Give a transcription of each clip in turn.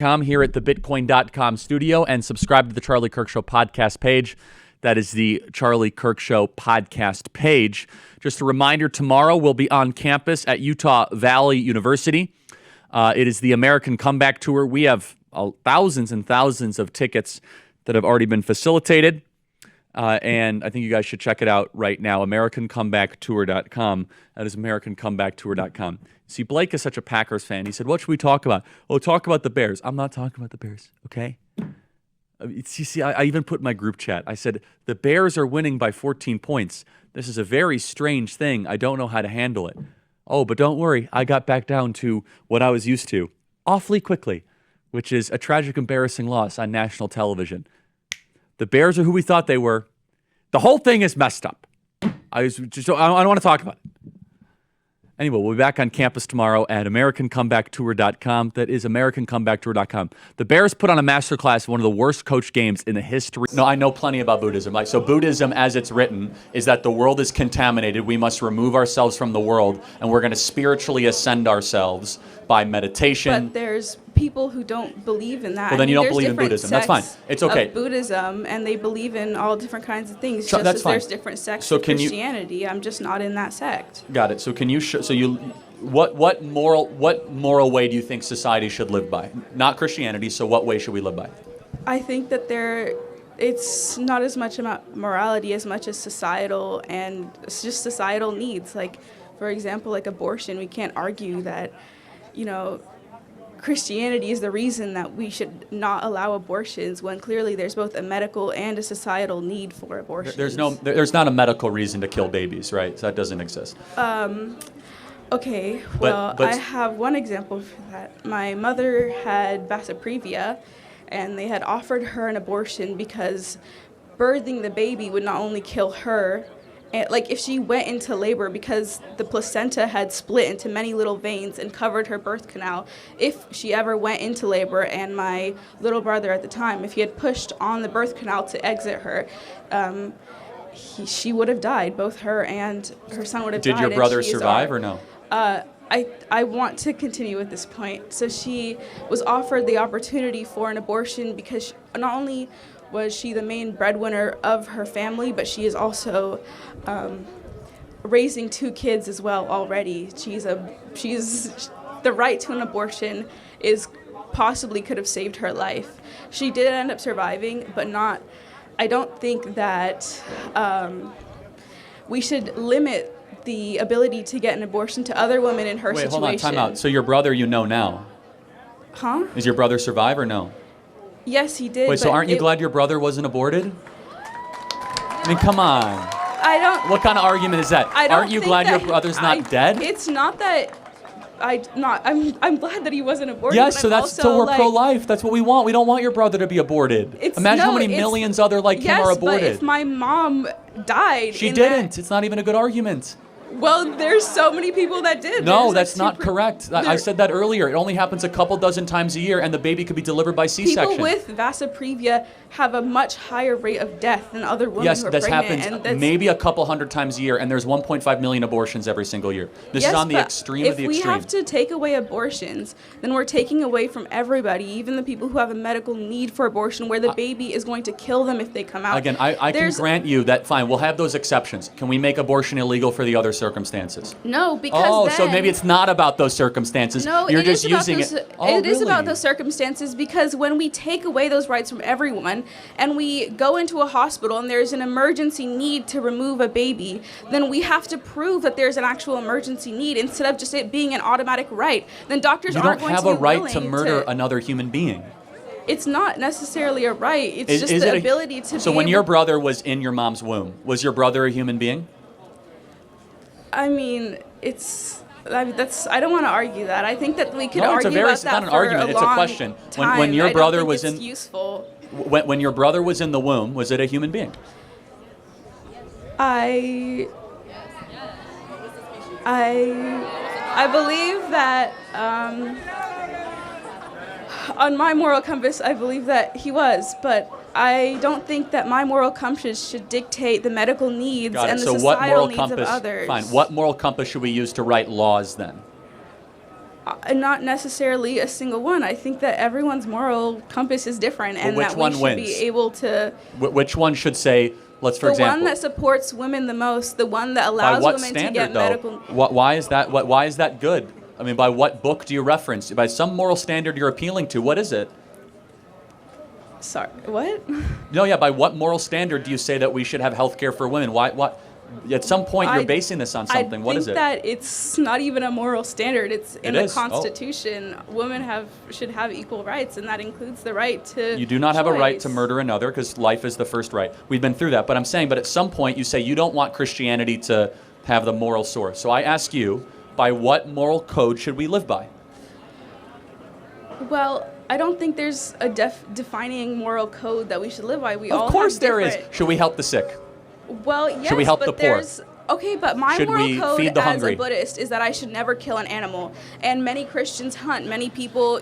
Here at the Bitcoin.com studio, and subscribe to the Charlie Kirk Show podcast page. That is the Charlie Kirk Show podcast page. Just a reminder, tomorrow we'll be on campus at Utah Valley University. It is the American Comeback Tour. We have thousands and thousands of tickets that have already been facilitated. And I think you guys should check it out right now, AmericanComebackTour.com. That is AmericanComebackTour.com. See, Blake is such a Packers fan. He said, what should we talk about? Oh, talk about the Bears. I'm not talking about the Bears, okay? You see, I even put in my group chat. I said, the Bears are winning by 14 points. This is a very strange thing. I don't know how to handle it. Oh, but don't worry. I got back down to what I was used to awfully quickly, which is a tragic, embarrassing loss on national television. The Bears are who we thought they were. The whole thing is messed up. I don't want to talk about it. Anyway, we'll be back on campus tomorrow at AmericanComebackTour.com. That is AmericanComebackTour.com. The Bears put on a masterclass, one of the worst coach games in the history. No, I know plenty about Buddhism. So Buddhism, as it's written, is that the world is contaminated. We must remove ourselves from the world, and we're going to spiritually ascend ourselves by meditation. But there's people who don't believe in that. Well, then you don't believe in Buddhism. That's fine. It's okay. Of Buddhism, and they believe in all different kinds of things. So, just that's as fine. There's different sects of Christianity. I'm just not in that sect. Got it. So can you what moral way do you think society should live by? Not Christianity. So what way should we live by? I think that it's not as much about morality as much as societal, and it's just societal needs. Like, for example, like abortion. We can't argue that, Christianity is the reason that we should not allow abortions, when clearly there's both a medical and a societal need for abortions. There's not a medical reason to kill babies, right? So that doesn't exist. Okay, well, I have one example for that. My mother had vasoprevia, and they had offered her an abortion because birthing the baby would not only kill her, like if she went into labor, because the placenta had split into many little veins and covered her birth canal. If she ever went into labor, and my little brother at the time, if he had pushed on the birth canal to exit her, she would have died. Both her and her son would have died. Did your brother survive or no? I want to continue with this point. So she was offered the opportunity for an abortion because not only was she the main breadwinner of her family, but she is also raising 2 kids as well already. She's the right to an abortion possibly could have saved her life. She did end up surviving, but not. I don't think that we should limit the ability to get an abortion to other women in her situation. Wait, hold on, time out. So your brother now? Huh? Is your brother survive or no? Yes, he did. Wait, so aren't you glad your brother wasn't aborted? I mean, come on. I don't. What kind of argument is that? Aren't you glad your brother's not dead? It's not that. I'm glad that he wasn't aborted. Yes, so we're pro-life. That's what we want. We don't want your brother to be aborted. Imagine how many millions other like him are aborted. Yes, but if my mom died, she didn't. It's not even a good argument. Well, there's so many people that did. No, that's not correct. I said that earlier. It only happens a couple dozen times a year, and the baby could be delivered by C-section. People with vasoprevia have a much higher rate of death than other women who are pregnant. Yes, that happens maybe a couple hundred times a year, and there's 1.5 million abortions every single year. This is on the extreme of the extreme. If we have to take away abortions, then we're taking away from everybody, even the people who have a medical need for abortion, where the baby is going to kill them if they come out. Again, I can grant you that, fine, we'll have those exceptions. Can we make abortion illegal for the other circumstances? No, because so maybe it's not about those circumstances. No, You're just using it. It is about those circumstances, because when we take away those rights from everyone and we go into a hospital and there's an emergency need to remove a baby, then we have to prove that there's an actual emergency need instead of just it being an automatic right. Then doctors aren't going to be willing to... You don't have a right to murder another human being. It's not necessarily a right. It's just the ability to be So when your brother was in your mom's womb, was your brother a human being? I mean, I don't want to argue that. I think that we could argue about that. It's not an argument. It's a question. When your brother was in, useful. When your brother was in the womb, was it a human being? I believe that on my moral compass, I believe that he was, but I don't think that my moral compass should dictate the medical needs and the societal needs of others. Fine. What moral compass should we use to write laws then? Not necessarily a single one. I think that everyone's moral compass is different, and which that we one should wins? be able to. Which one should say, let's for The example, one that supports women the most, the one that by allows what women to standard get though? medical. Why is that? Why is that good? I mean, by what book do you reference? By some moral standard you're appealing to. What is it? Sorry, what? No, yeah. By what moral standard do you say that we should have health care for women? Why? What? At some point, you're basing this on something. What is it? I think that it's not even a moral standard. It's in the is? Oh. Constitution. Women should have equal rights, and that includes the right to. You do not have a right to choice. murder another because life is the first right. We've been through that. But I'm saying, but at some point, you say you don't want Christianity to have the moral source. So I ask you, by what moral code should we live by? Well, I don't think there's a defining moral code that we should live by. We all Of course have there is. different- Should we help the sick? Well, yes, Should we help but the poor? there's okay, but my Should moral we code feed the as hungry? a Buddhist is that I should never kill an animal. And many Christians hunt. Many people,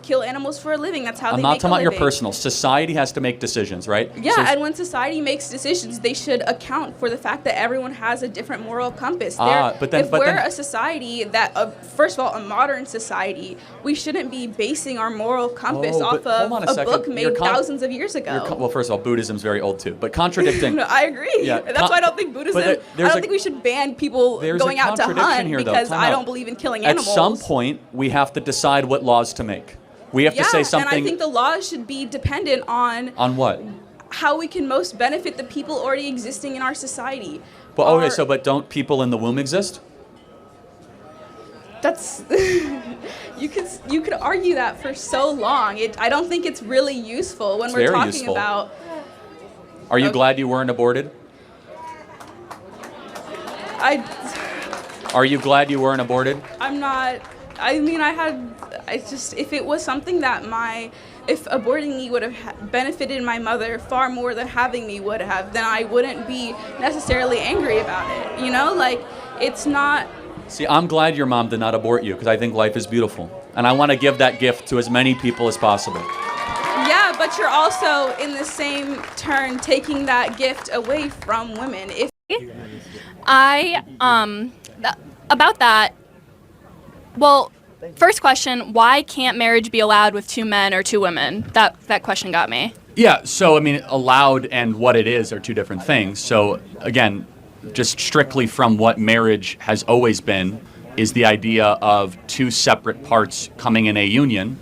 kill animals for a living. That's how I'm they not make a talking about your living. personal. Society has to make decisions, right? Yeah, So- and when society makes decisions, they should account for the fact that everyone has a different moral compass. If we're a society that, first of all, a modern society, we shouldn't be basing our moral compass Oh, off but hold of on a a second. book You're made thousands of years ago. well, first of all, Buddhism's very old too. But contradicting. No, I agree. Yeah, That's why I don't think Buddhism. but there's I don't a- think we should ban people there's going a out to contradiction hunt here, though. because Time I out. don't believe in killing At animals. some point, we have to decide what laws to make. We have to say something. and I think the laws should be dependent on on what? how we can most benefit the people already existing in our society. But okay, but don't people in the womb exist? That's you could argue that for so long. I don't think it's really useful when It's we're very talking useful. about. Are you Okay. glad you weren't aborted? Are you glad you weren't aborted? I'm not. I mean, if it was something that if aborting me would have benefited my mother far more than having me would have, then I wouldn't be necessarily angry about it. It's not. See, I'm glad your mom did not abort you because I think life is beautiful. And I want to give that gift to as many people as possible. Yeah, but you're also in the same turn taking that gift away from women. About that, well, first question, why can't marriage be allowed with two men or two women? That question got me. Yeah, so I mean, allowed and what it is are two different things. So again, just strictly from what marriage has always been is the idea of two separate parts coming in a union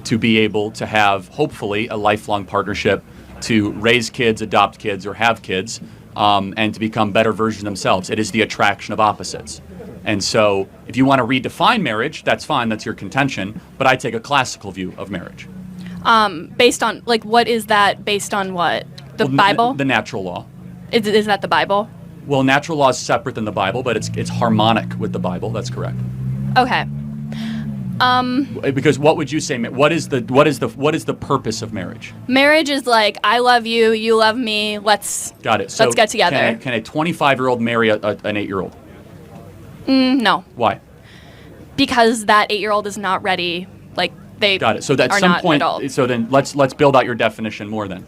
to be able to have, hopefully, a lifelong partnership to raise kids, adopt kids, or have kids, and to become better versions of themselves. It is the attraction of opposites. And so if you want to redefine marriage, that's fine, that's your contention, but I take a classical view of marriage. Based on, what is that based on what? The Bible? The natural law. Is that the Bible? Well, natural law is separate than the Bible, but it's harmonic with the Bible. That's correct. Okay. Because what would you say? What is the purpose of marriage? Marriage is I love you, you love me. Let's Got it. So let's get together. Can a 25-year-old marry an 8-year-old? No, Why? because that 8-year-old is not ready. They Got it. So at are some not point, adults. so then let's build out your definition more. Then,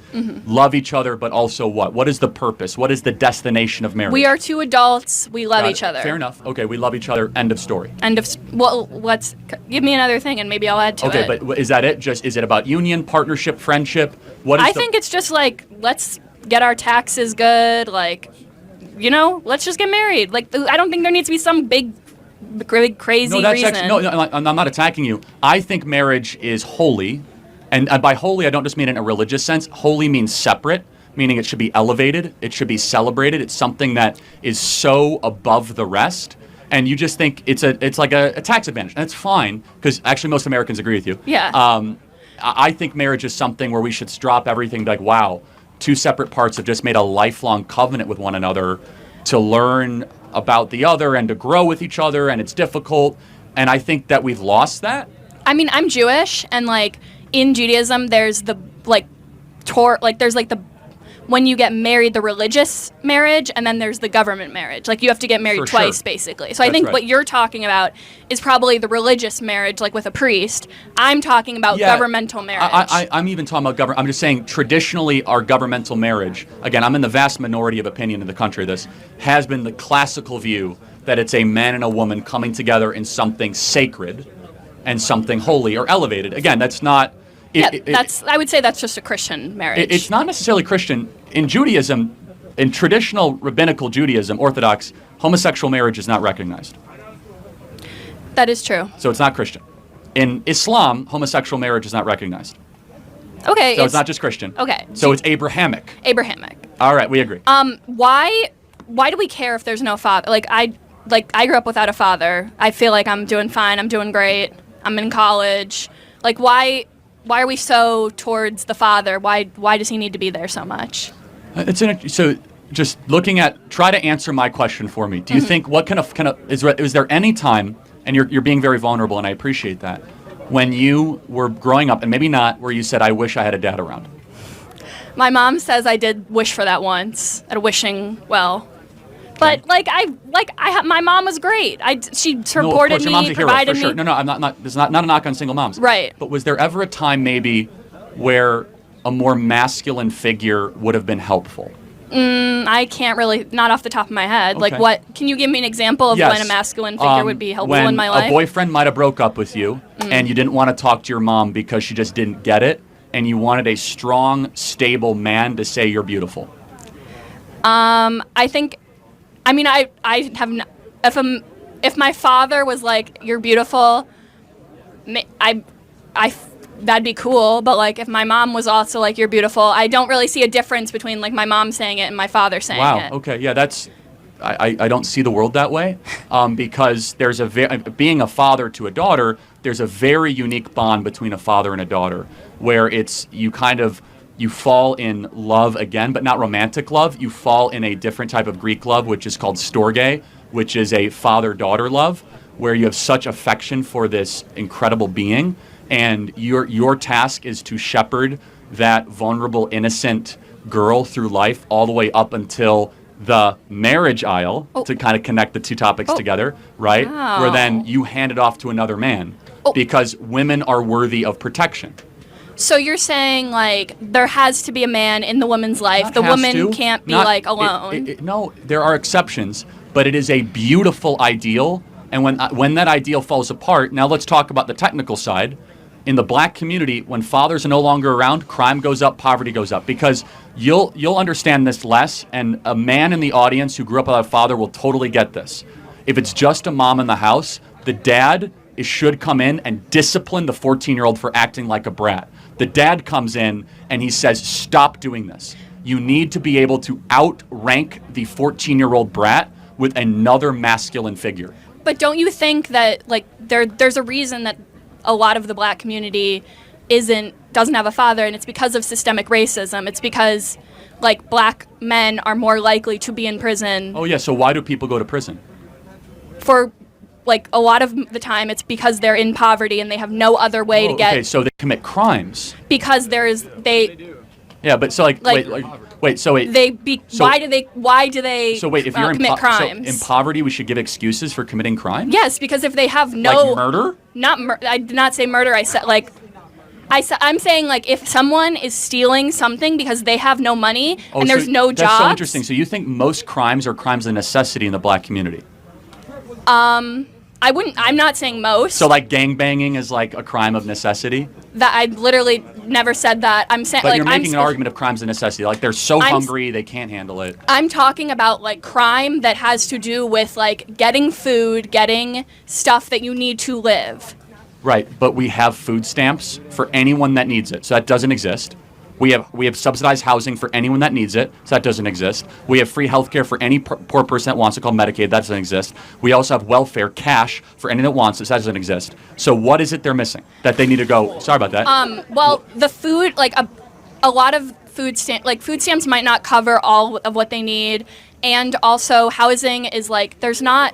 love each other, but also what? What is the purpose? What is the destination of marriage? We are two adults. We love Got each it. other. Fair enough. Okay, we love each other. End of story. Let's give me another thing, and maybe I'll add to it. Okay, but is that it? Is it about union, partnership, friendship? I think it's just let's get our taxes good. Let's just get married. I don't think there needs to be some big crazy reason. I'm not attacking you. I think marriage is holy, and by holy I don't just mean it in a religious sense. Holy means separate, meaning it should be elevated, it should be celebrated. It's something that is so above the rest, and you just think it's like a tax advantage, and it's fine because actually most Americans agree with you. Yeah. I think marriage is something where we should drop everything. Wow, two separate parts have just made a lifelong covenant with one another to learn about the other and to grow with each other, and it's difficult, and I think that we've lost that. I mean, I'm Jewish, and in Judaism, there's the there's the when you get married, the religious marriage, and then there's the government marriage. You have to get married For twice, sure. basically. So I That's think right. what you're talking about is probably the religious marriage, with a priest. I'm talking about governmental marriage. I'm even talking about government. I'm just saying traditionally our governmental marriage, again, I'm in the vast minority of opinion in the country, this has been the classical view that it's a man and a woman coming together in something sacred and something holy or elevated. Again, that's not. I would say that's just a Christian marriage. It's not necessarily Christian. In Judaism, in traditional rabbinical Judaism, Orthodox, homosexual marriage is not recognized. That is true. So it's not Christian. In Islam, homosexual marriage is not recognized. Okay. So it's not just Christian. Okay. So it's Abrahamic. Abrahamic. All right, we agree. Why do we care if there's no father? I grew up without a father. I feel like I'm doing fine. I'm doing great. I'm in college. Like, why are we so towards the father? Why does he need to be there so much? So just looking at, try to answer my question for me. Do you think, what kind of is there any time, and you're being very vulnerable, and I appreciate that, when you were growing up, and maybe not, where you said, I wish I had a dad around? My mom says I did wish for that once at a wishing well. But my mom was great. She supported your mom's me, a hero, provided for sure. me. No, I'm not. There's not a knock on single moms. Right. But was there ever a time maybe where a more masculine figure would have been helpful? I can't really, not off the top of my head. Okay. Like, can you give me an example of Yes. when a masculine figure would be helpful in my When life? a boyfriend might have broke up with you, and you didn't want to talk to your mom because she just didn't get it, and you wanted a strong, stable man to say you're beautiful. I think, I mean, I have, if my father was like, you're beautiful, that'd be cool. But like, if my mom was also like, you're beautiful, I don't really see a difference between like my mom saying it and my father saying it. Wow. Okay. Yeah. That's. I don't see the world that way, because there's being a father to a daughter, there's a very unique bond between a father and a daughter, where it's you fall in love again, but not romantic love. You fall in a different type of Greek love, which is called storge, which is a father-daughter love, where you have such affection for this incredible being, and your task is to shepherd that vulnerable, innocent girl through life all the way up until the marriage aisle, to kind of connect the two topics together, right? Wow. Where then you hand it off to another man, because women are worthy of protection. So you're saying like there has to be a man in the woman's life. Not The has woman to. can't be Not- like alone. No, there are exceptions, but it is a beautiful ideal. And when that ideal falls apart, now let's talk about the technical side. In the black community, when fathers are no longer around, crime goes up, poverty goes up, because you'll understand this less, and a man in the audience who grew up without a father will totally get this. If it's just a mom in the house, the dad should come in and discipline the 14-year-old for acting like a brat. The dad comes in and he says, stop doing this. You need to be able to outrank the 14-year-old brat with another masculine figure. But don't you think that like there's a reason that a lot of the black community doesn't have a father, and it's because of systemic racism. It's because like black men are more likely to be in prison. Oh yeah, so why do people go to prison? For like a lot of the time it's because they're in poverty and they have no other way to get. Okay, so they commit crimes. Because Yeah, but so wait, so wait. why do they So wait, if you're commit crimes? So in poverty, we should give excuses for committing crimes? Yes, because if they have no Like murder? I did not say murder. I'm saying like if someone is stealing something because they have no money and there's no jobs. That's so interesting. So you think most crimes are crimes of necessity in the black community? I'm not saying most. So like gangbanging is like a crime of necessity? That I literally never said that. I'm saying But like you're making an argument of crimes of necessity. Like they're so hungry they can't handle it. I'm talking about like crime that has to do with like getting food, getting stuff that you need to live. Right, but we have food stamps for anyone that needs it. So that doesn't exist. We have subsidized housing for anyone that needs it, so that doesn't exist. We have free health care for any poor person that wants it, called Medicaid, that doesn't exist. We also have welfare, cash, for anyone that wants it, so that doesn't exist. So what is it they're missing that they need to go, sorry about that. Well, the food, like a lot of food stamps might not cover all of what they need, and also housing is like, there's not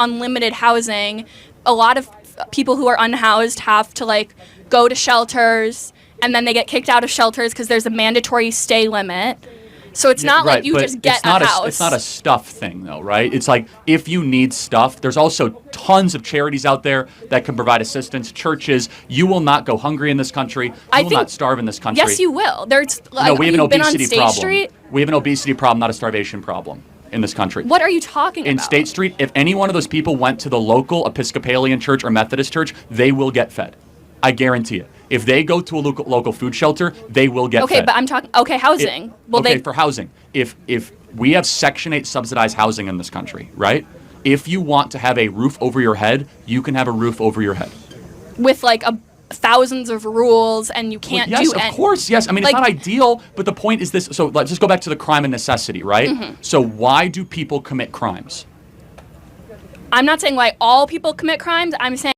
unlimited housing. A lot of people who are unhoused have to like go to shelters, and then they get kicked out of shelters because there's a mandatory stay limit. So it's not like you just get a house. It's not a stuff thing, though, right? It's like if you need stuff, there's also tons of charities out there that can provide assistance. Churches, you will not go hungry in this country. You will not starve in this country. Yes, you will. There's No, we have an you've been on obesity State problem. Street? We have an obesity problem, not a starvation problem. in this country. What are you talking In about? State Street, if any one of those people went to the local Episcopalian church or Methodist church, they will get fed. I guarantee it. If they go to a local food shelter, they will get Okay, fed. but I'm talking. Okay, housing. For housing. If we have Section 8 subsidized housing in this country, right? If you want to have a roof over your head, you can have a roof over your head. with like thousands of rules and you can't yes, do of course, yes. I mean, like, it's not ideal, but the point is this. So let's just go back to the crime and necessity, right? Mm-hmm. So why do people commit crimes? I'm not saying why all people commit crimes. I'm saying